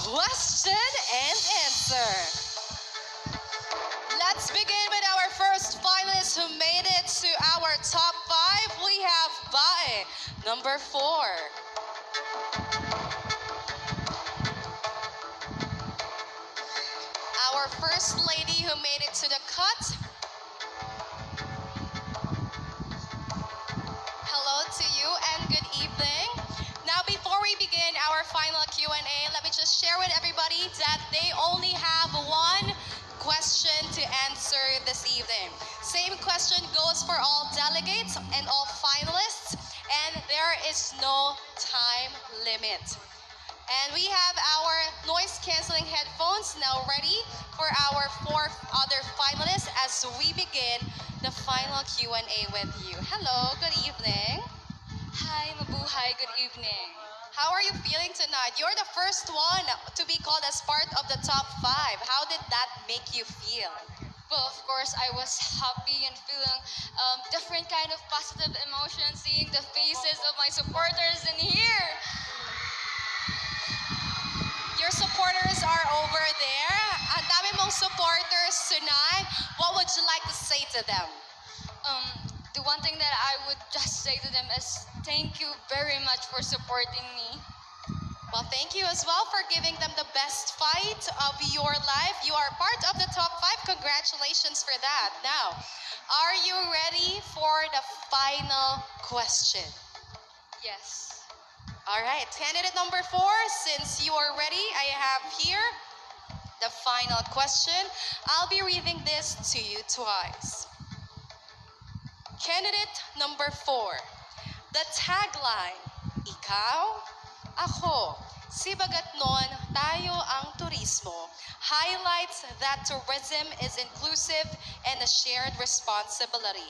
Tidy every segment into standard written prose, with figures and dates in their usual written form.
question and answer. Let's begin with our first finalist who made it to our top 5. We have Bae, number 4. Our first lady who made it to the cut. Hello to you and good evening. Now, before we begin our final Q&A, let me just share with everybody that they only have one question to answer this evening. Same question goes for all delegates and all finalists, and there is no time limit. And we have our noise-canceling headphones now ready for our 4 other finalists as we begin the final Q&A with you. Hello, good evening. Hi, mabuhay. Good evening. How are you feeling tonight? You're the first one to be called as part of the top 5. How did that make you feel? Well, of course, I was happy and feeling different kind of positive emotions, seeing the faces of my supporters in here. Your supporters are over there. Ang dami mong supporters tonight. What would you like to say to them? The one thing that I would just say to them is thank you very much for supporting me. Well, thank you as well for giving them the best fight of your life. You are part of the top 5. Congratulations for that. Now, are you ready for the final question? Yes. All right, candidate number 4, since you are ready, I have here the final question. I'll be reading this to you twice. Candidate number 4, the tagline, ikaw, ako, si Bagatnon, tayo ang turismo, highlights that tourism is inclusive and a shared responsibility.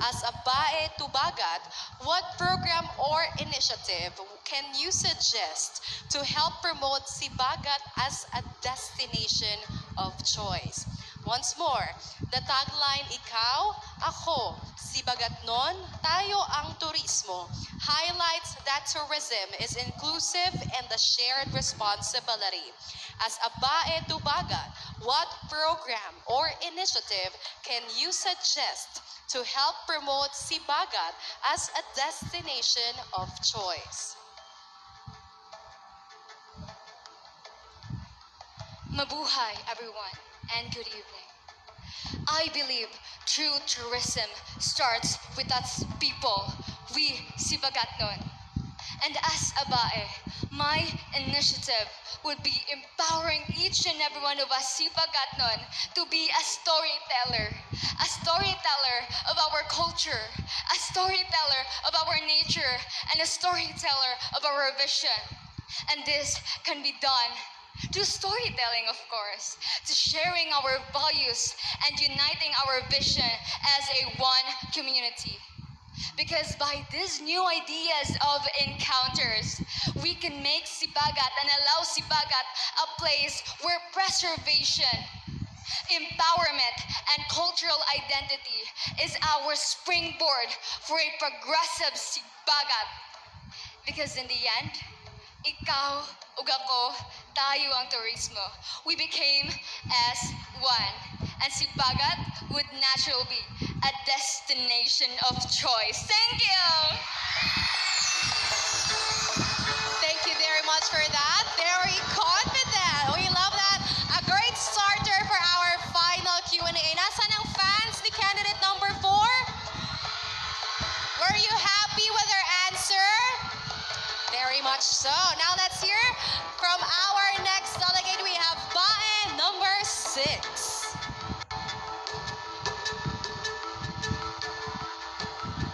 As a Bae to Bagat, what program or initiative can you suggest to help promote Sibagat as a destination of choice? Once more, the tagline, ikaw, ako, Sibagatnon, tayo ang turismo, highlights that tourism is inclusive and a shared responsibility. As a Bae to Bagat, what program or initiative can you suggest to help promote Sibagat as a destination of choice? Mabuhay, everyone, and good evening. I believe true tourism starts with us people, we Sibagatnon. And as a Bae, my initiative would be empowering each and every one of us Sibagatnon to be a storyteller of our culture, a storyteller of our nature, and a storyteller of our vision. And this can be done through storytelling, of course, to sharing our values and uniting our vision as a one community. Because by these new ideas of encounters, we can make Sibagat and allow Sibagat a place where preservation, empowerment, and cultural identity is our springboard for a progressive Sibagat. Because in the end, ikaw ug ako, tayo ang turismo. We became as one. And Sibagat would naturally be a destination of choice. Thank you! Thank you very much for that. Very confident. We love that. A great starter for our final Q&A. Nasaan ang fans ni candidate number 4? Were you happy with their answer? Very much so. Now let's hear from our next delegate. We have Bae number 6.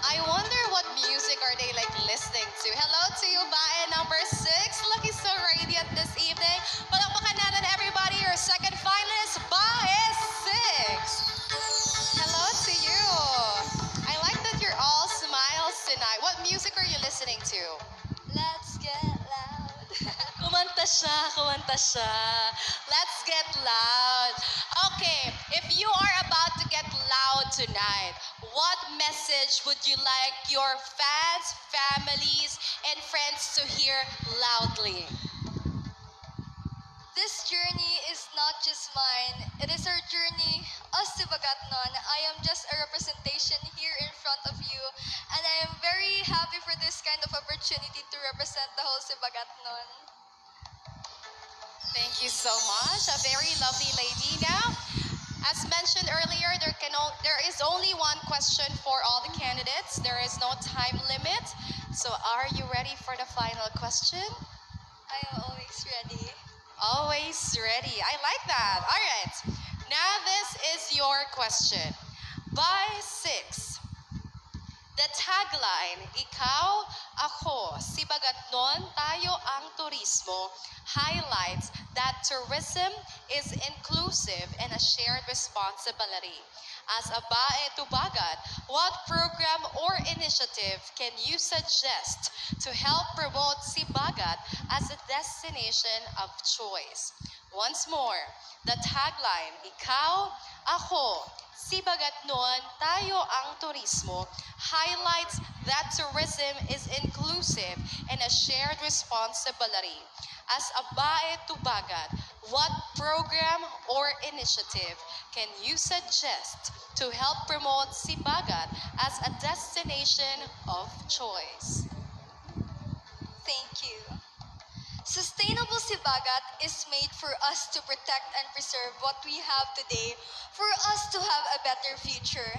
I wonder what music are they like listening to. Hello to you, Bae number 6. Looking so radiant this evening. Palakpakan natin everybody, your second finalist, Bae 6. Hello to you. I like that you're all smiles tonight. What music are you listening to? Let's get loud. Kumanta siya. Let's get loud. Okay, if you are about to get loud tonight, what message would you like your fans, families, and friends to hear loudly? mine. It is our journey, us Sibagatnon. I am just a representation here in front of you, and I am very happy for this kind of opportunity to represent the whole Sibagatnon. Thank you so much. A very lovely lady. Now, as mentioned earlier, there is only one question for all the candidates. There is no time limit. So are you ready for the final question? I am always ready. Always ready. I like that. All right. Now this is your question. By 6, the tagline, Ikaw, Ako, Sibagatnon, Tayo ang Turismo, highlights that tourism is inclusive and a shared responsibility. As a Bae Tubagat, what program or initiative can you suggest to help promote Sibagat as a destination of choice? Once more, the tagline, Ikaw, Ako, Sibagatnon, Tayo ang Turismo, highlights that tourism is inclusive and a shared responsibility. As a Bae Tubagat, what program or initiative can you suggest to help promote Sibagat as a destination of choice? Thank you. Sustainable Sibagat is made for us to protect and preserve what we have today, for us to have a better future.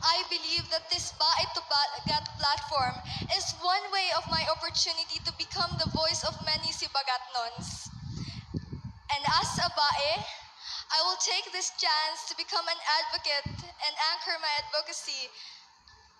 I believe that this Bae Tubagat platform is one way of my opportunity to become the voice of many Sibagatnons. And as a Bae, I will take this chance to become an advocate and anchor my advocacy.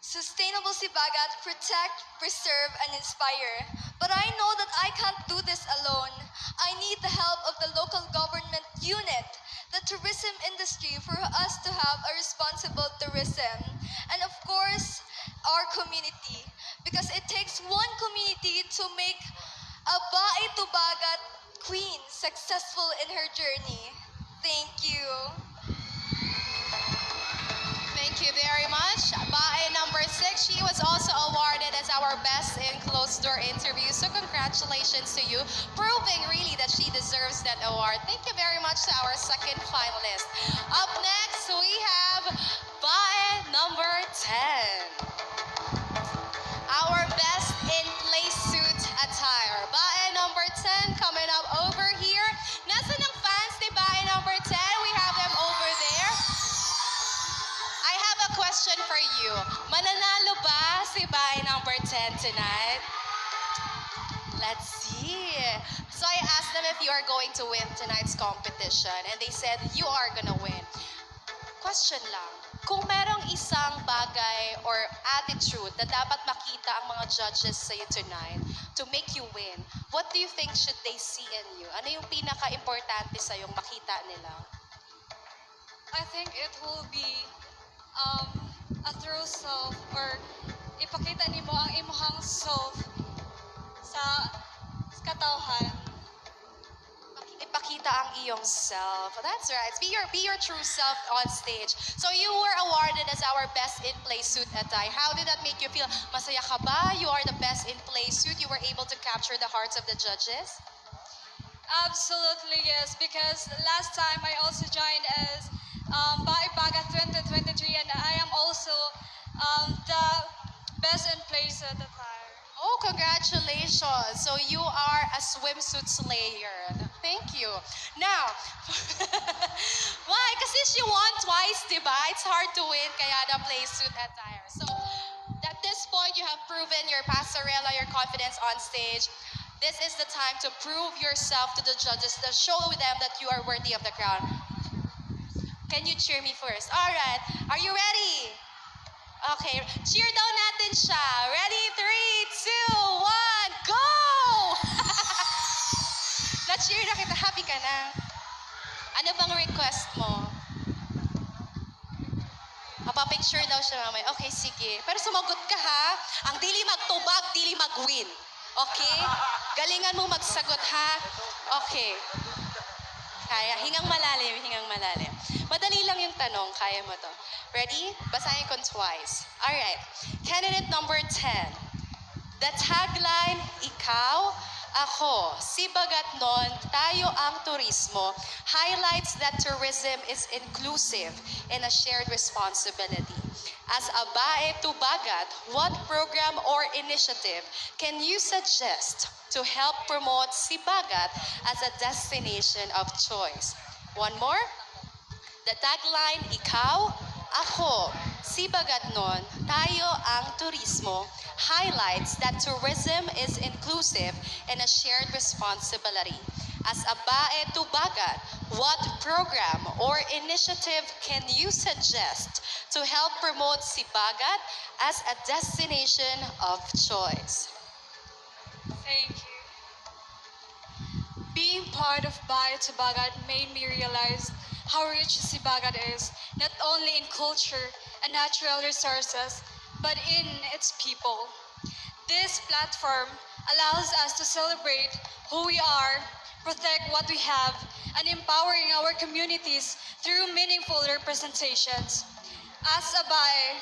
Sustainable Sibagat, protect, preserve, and inspire. But I know that I can't do this alone. I need the help of the local government unit, the tourism industry, for us to have a responsible tourism. And of course, our community. Because it takes one community to make a Bae Tubagat queen successful in her journey. Thank you. Thank you very much. Bae number 6, she was also awarded as our best in closed-door interview. So congratulations to you, proving really that she deserves that award. Thank you very much to our second finalist. Up next, we have Bae number 10. Our best in place suit attire. Bae number 10 coming up over here. Nasaan ang fans ni Bae number 10? We have them over there. I have a question for you. Mananalo ba si Bae number 10 tonight? Let's see. So I asked them if you are going to win tonight's competition, and they said you are gonna win. Question lang, kung merong isang bagay or attitude na dapat makita ang mga judges sa'yo tonight to make you win, what do you think should they see in you? Ano yung pinaka-importante sa'yong makita nila? I think it will be a true self, or ipakita nimo ang imong self sa katawhan. Ipakita ang iyong self. That's right. Be your true self on stage. So you were awarded as our best in play suit attire. How did that make you feel? Masaya ka ba? You are the best in play suit. You were able to capture the hearts of the judges? Absolutely yes, because last time I also joined as Bae Bagat 2023, and I am also the best in place at the time. Oh, congratulations. So you are a swimsuit slayer. Thank you. Now, why? Kasi she won twice, diba? It's hard to win kaya the play suit attire. So at this point, you have proven your passerella, your confidence on stage. This is the time to prove yourself to the judges, to show them that you are worthy of the crown. Can you cheer me first? All right. Are you ready? Okay. Cheer daw natin siya. Ready? 3, 2, 1, go! Na-cheer na kita. Happy ka na? Ano bang request mo? Mapapicture daw siya mamaya. Okay, sige. Pero sumagot ka ha. Ang dili magtubag, dili mag-win. Okay? Galingan mo magsagot ha. Okay. Kaya. Hingang malalim, hingang malalim. Madali lang yung tanong. Kaya mo to. Ready? Basahin ko twice. Alright. Candidate number 10. The tagline, Ikaw, ako, si Bagatnon, tayo ang turismo, highlights that tourism is inclusive and a shared responsibility. As a Bae to Bagat, what program or initiative can you suggest to help promote Sibagat as a destination of choice? One more. The tagline, ikaw, ako, Sibagatnon, tayo ang turismo, highlights that tourism is inclusive and a shared responsibility. As a Bae to Bagat, what program or initiative can you suggest to help promote Sibagat as a destination of choice? Thank you. Being part of Bae to Bagat made me realize how rich Sibagat is, not only in culture and natural resources, but in its people. This platform allows us to celebrate who we are, protect what we have, and empowering our communities through meaningful representations. As a Bae,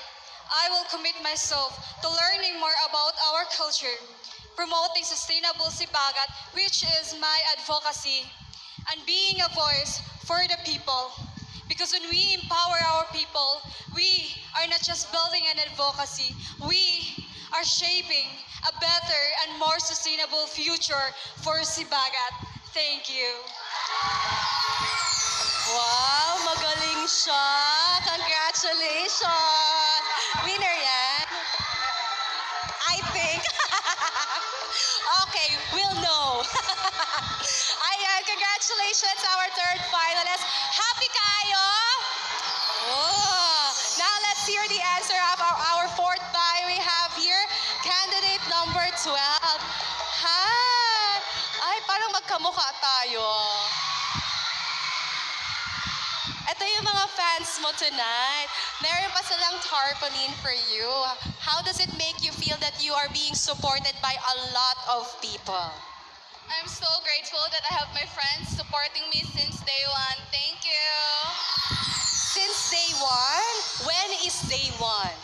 I will commit myself to learning more about our culture, promoting sustainable Sibagat, which is my advocacy, and being a voice for the people. Because when we empower our people, we are not just building an advocacy, we are shaping a better and more sustainable future for Sibagat. Thank you. Wow, magaling siya! Congratulations! Winner yan? I think. Okay, we'll know. Ayan, congratulations our third finalist. Happy kayo? Oh, now let's hear the answer of our fourth buy we have here. Candidate number 12. Hi! Ay, parang magkamukha tayo. Ito yung mga fans mo tonight. Meron pa silang tarpaulin for you. How does it make you feel that you are being supported by a lot of people? I'm so grateful that I have my friends supporting me since day one. Thank you. Since day one? When is day one?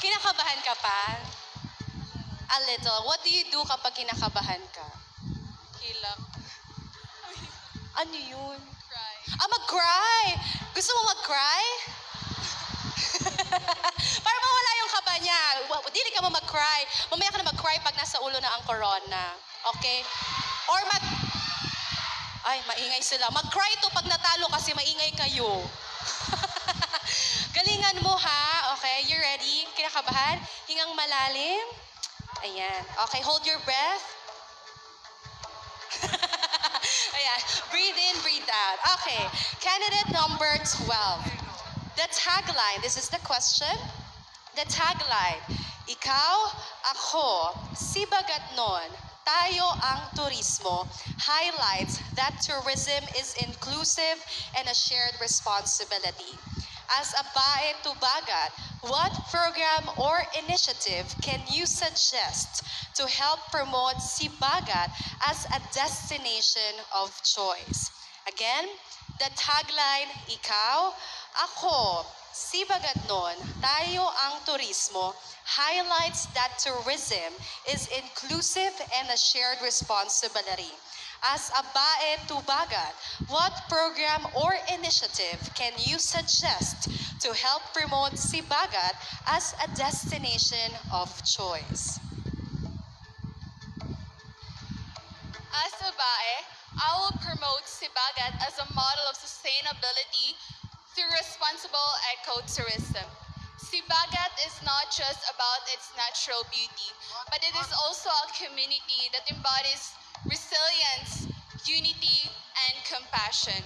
Kinakabahan ka pa? A little. What do you do kapag kinakabahan ka? Hilak. Ano yun? Cry. Mag-cry! Gusto mo mag-cry? Para mawala yung kaba niya. Dili ka mo mag-cry. Mamaya ka na mag-cry pag nasa ulo na ang corona. Okay? Or Ay, maingay sila. Mag-cry to pag natalo kasi maingay kayo. Galingan mo ha. Okay, you ready? Kinakabahan? Hingang malalim. Ayan. Okay, hold your breath. Ayan. Breathe in, breathe out. Okay. Candidate number 12. The tagline, this is the question. The tagline, ikaw, ako, Sibagatnon, tayo ang turismo, highlights that tourism is inclusive and a shared responsibility. As a Bae to Bagat, what program or initiative can you suggest to help promote Sibagat as a destination of choice? Again, the tagline, ikaw, ako, Sibagatnon, tayo ang turismo, highlights that tourism is inclusive and a shared responsibility. As a Bae to Bagat, what program or initiative can you suggest to help promote Sibagat as a destination of choice? As a Bae, I will promote Sibagat as a model of sustainability through responsible ecotourism. Sibagat is not just about its natural beauty, but it is also a community that embodies resilience, unity, and compassion.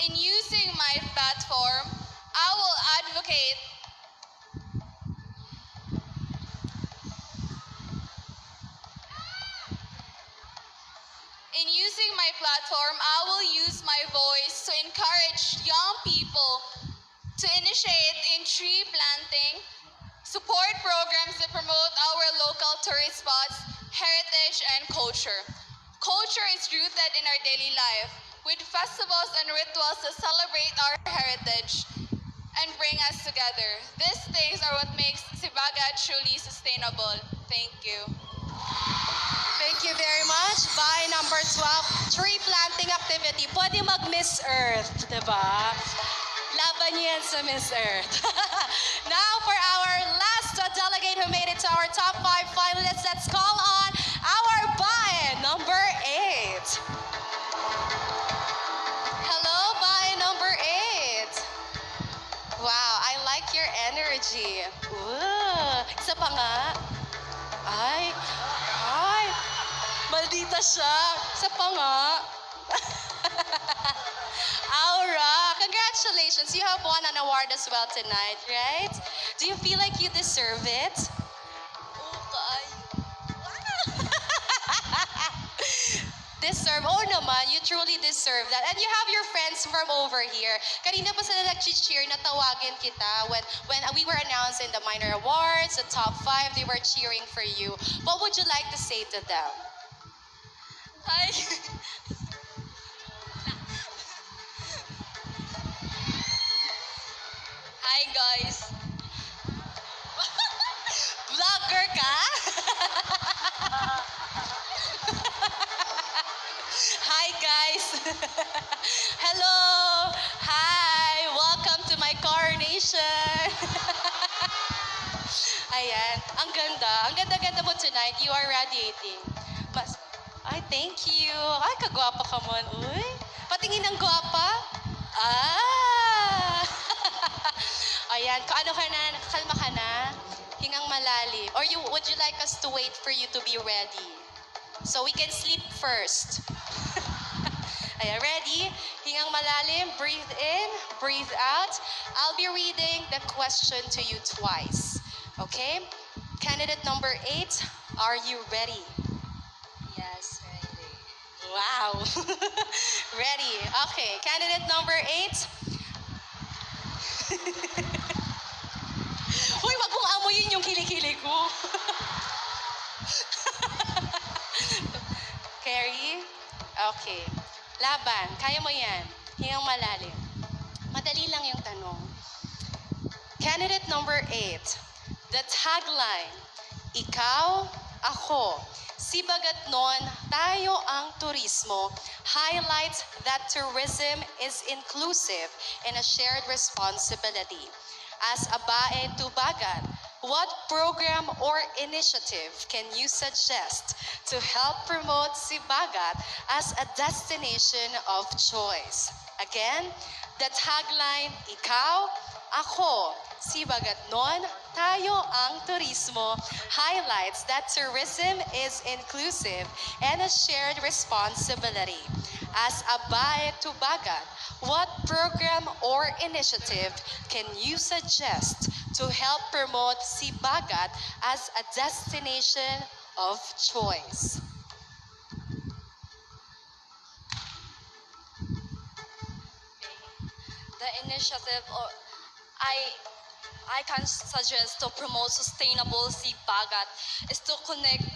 In using my platform, I will advocate In using my platform, I will use my voice to encourage young people to initiate in tree planting, support programs that promote our local tourist spots, heritage, and culture. Culture is rooted in our daily life, with festivals and rituals that celebrate our heritage. and bring us together. These things are what makes Sibagat truly sustainable. Thank you. Thank you very much. By number 12, tree planting activity. Pwede mag-Miss Earth, diba? Laban niyo yan sa Miss Earth. Now for our last delegate who made it to our top 5 finalists, let's call on our Bae number 8. Hello, Bae number 8. Wow, I like your energy. Ooh, isa pa nga. Ay, maldita siya. Isa pa nga. Aura, congratulations. You have won an award as well tonight, right? Do you feel like you deserve it? Okay. Deserve. Oh naman, you truly deserve that. And you have your friends from over here. Kanina pa sila nag-cheer na tawagin kita when we were announcing the minor awards, the top 5, they were cheering for you. What would you like to say to them? Hi. Hi guys. Vlogger ka? Hi guys. Hello. Hi. Welcome to my coronation. Ayan. Ang ganda. Ang ganda-ganda mo tonight. You are radiating. Ay, thank you. Ay, kagwapa ka man. Uy. Patingin ng gwapa. Ah. Ayan. Ano ka na? Kalma ka na? Hingang malalim. Or would you like us to wait for you to be ready? So we can sleep first. Ayan, ready? Hingang malalim. Breathe in, breathe out. I'll be reading the question to you twice. Okay? Candidate number 8, are you ready? Yes, ready. Wow. Ready. Okay, candidate number 8. Uy, wag mong amuyin yung kilikili ko. Carrie? Okay. Laban, kaya mo yan. Hingang malalim. Madali lang yung tanong. Candidate number 8. The tagline, ikaw, ako, Sibagat nun, tayo ang turismo, highlights that tourism is inclusive and a shared responsibility. As a Bae Tubagat, what program or initiative can you suggest to help promote Sibagat as a destination of choice? Again, the tagline, ikaw, ako, Sibagat nun, tayo ang turismo, highlights that tourism is inclusive and a shared responsibility. As a Bae Tubagat, what program or initiative can you suggest to help promote Sibagat as a destination of choice? The initiative I can suggest to promote sustainable Sibagat is to connect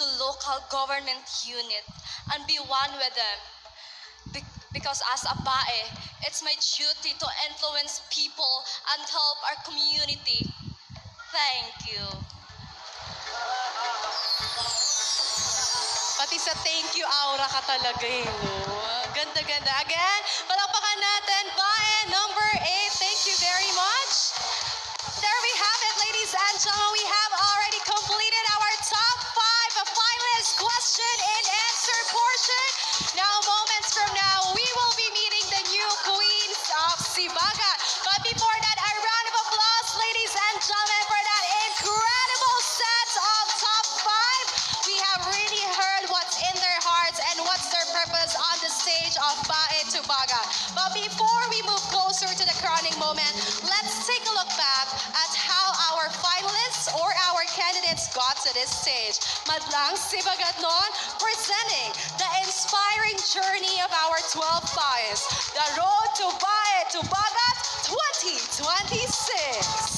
to local government unit and be one with them. Because as a Bae, it's my duty to influence people and help our community. Thank you. Pati sa thank you aura ka talaga eh, no? Ganda-ganda. Again, palakpakan natin, Bae number 8. Thank you very much. There we have it, ladies and gentlemen. We have already completed our top 5 finalist question and answer portion. Now, moments from now, we will be meeting the new queens of Sibagat. But before that, a round of applause, ladies and gentlemen, for that incredible set of top 5. We have really heard what's in their hearts and what's their purpose on the stage of Bae Tubagat. But before we move closer to the crowning moment, let's take a look back at how our finalists or our candidates got to this stage. Madlang Sibagat non, presenting the inspiring journey of our 12 Baes, the road to Bae Tubagat 2026.